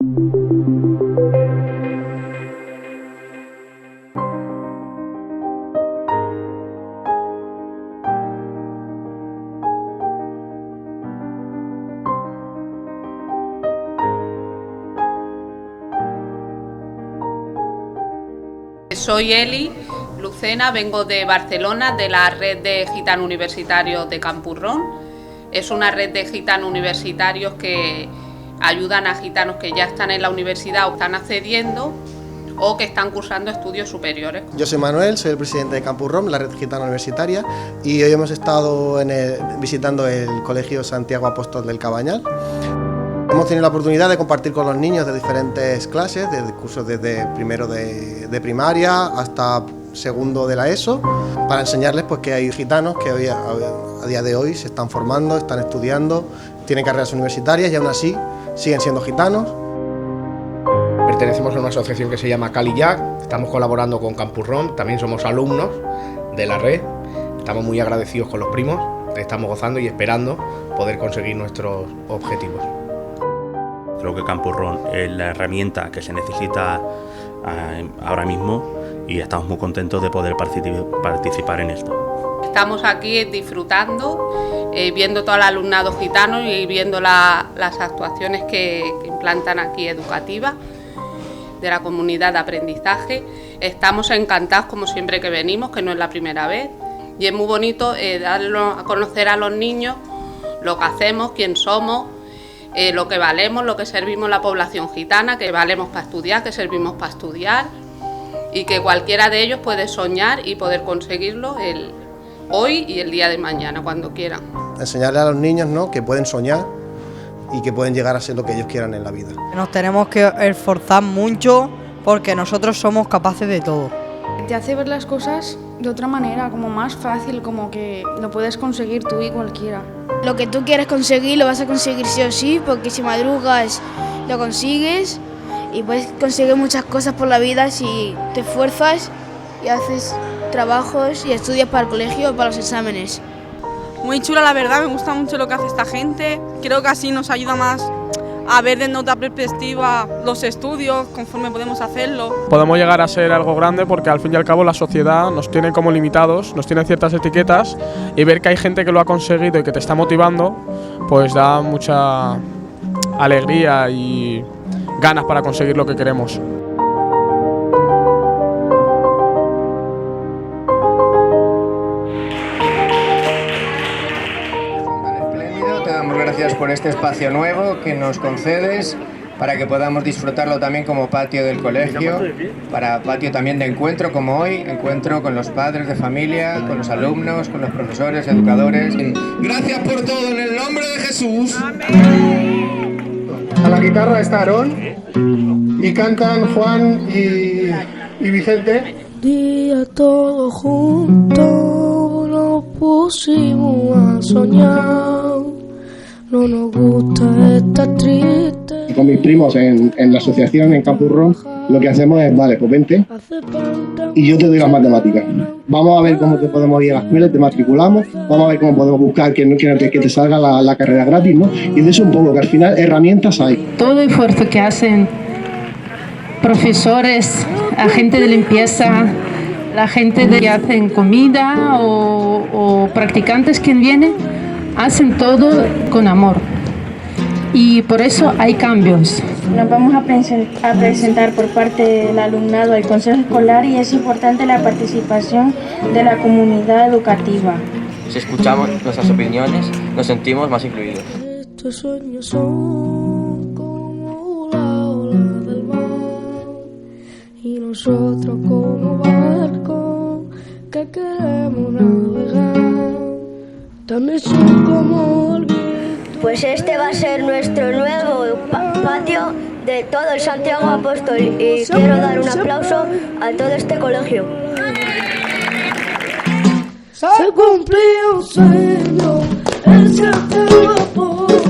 Soy Eli Lucena, vengo de Barcelona, de la red de gitanos universitarios de Campurrón. Es una red de gitanos universitarios que ayudan a gitanos que ya están en la universidad o están accediendo o que están cursando estudios superiores. Yo soy Manuel, soy el presidente de Campurrón, la red gitana universitaria, y hoy hemos estado visitando el Colegio Santiago Apóstol del Cabañal. Hemos tenido la oportunidad de compartir con los niños de diferentes clases, de cursos desde primero de primaria hasta segundo de la ESO, para enseñarles pues, que hay gitanos que hoy, a día de hoy se están formando, están estudiando, tienen carreras universitarias y aún así siguen siendo gitanos. Pertenecemos a una asociación que se llama Calillac, estamos colaborando con Campurrón, también somos alumnos de la red, estamos muy agradecidos con los primos, estamos gozando y esperando poder conseguir nuestros objetivos. Creo que Campurrón es la herramienta que se necesita ahora mismo y estamos muy contentos de poder participar en esto. Estamos aquí disfrutando, viendo todo el alumnado gitano y viendo las actuaciones que implantan aquí educativas de la comunidad de aprendizaje. Estamos encantados como siempre que venimos, que no es la primera vez, y es muy bonito darlo a conocer a los niños lo que hacemos, quién somos, lo que valemos, lo que servimos la población gitana, que valemos para estudiar, que servimos para estudiar y que cualquiera de ellos puede soñar y poder conseguirlo hoy y el día de mañana, cuando quieran. Enseñarle a los niños, ¿no?, que pueden soñar y que pueden llegar a ser lo que ellos quieran en la vida. Nos tenemos que esforzar mucho porque nosotros somos capaces de todo. Te hace ver las cosas de otra manera, como más fácil, como que lo puedes conseguir tú y cualquiera. Lo que tú quieres conseguir lo vas a conseguir sí o sí, porque si madrugas lo consigues y puedes conseguir muchas cosas por la vida si te esfuerzas y haces trabajos y estudias para el colegio o para los exámenes. Muy chula, la verdad, me gusta mucho lo que hace esta gente. Creo que así nos ayuda más a ver desde otra perspectiva los estudios, conforme podemos hacerlo. Podemos llegar a ser algo grande porque al fin y al cabo la sociedad nos tiene como limitados, nos tiene ciertas etiquetas, y ver que hay gente que lo ha conseguido y que te está motivando, pues da mucha alegría y ganas para conseguir lo que queremos. Te damos gracias por este espacio nuevo que nos concedes para que podamos disfrutarlo también como patio del colegio, para patio también de encuentro como hoy, encuentro con los padres de familia, con los alumnos, con los profesores, educadores. Gracias por todo en el nombre de Jesús. A la guitarra está Aarón y cantan Juan y Vicente. Día todo junto nos pusimos a soñar. No nos gusta estar triste. Y con mis primos en la asociación en Campurrón lo que hacemos es, vale, pues vente y yo te doy las matemáticas. Vamos a ver cómo te podemos ir a la escuela, te matriculamos, vamos a ver cómo podemos buscar que te salga la carrera gratis, ¿no? Y de eso un poco, que al final herramientas hay. Todo el esfuerzo que hacen profesores, agentes de limpieza, la gente que hacen comida o practicantes que vienen, hacen todo con amor y por eso hay cambios. Nos vamos a presentar por parte del alumnado al consejo escolar y es importante la participación de la comunidad educativa. Si escuchamos nuestras opiniones, nos sentimos más incluidos. Estos sueños son como la ola del mar y nosotros como barco que queremos navegar. También son como el viento. Pues este va a ser nuestro nuevo patio de todo el Santiago Apóstol y quiero dar un aplauso a todo este colegio. Se cumplió un sueño, el Santiago Apóstol.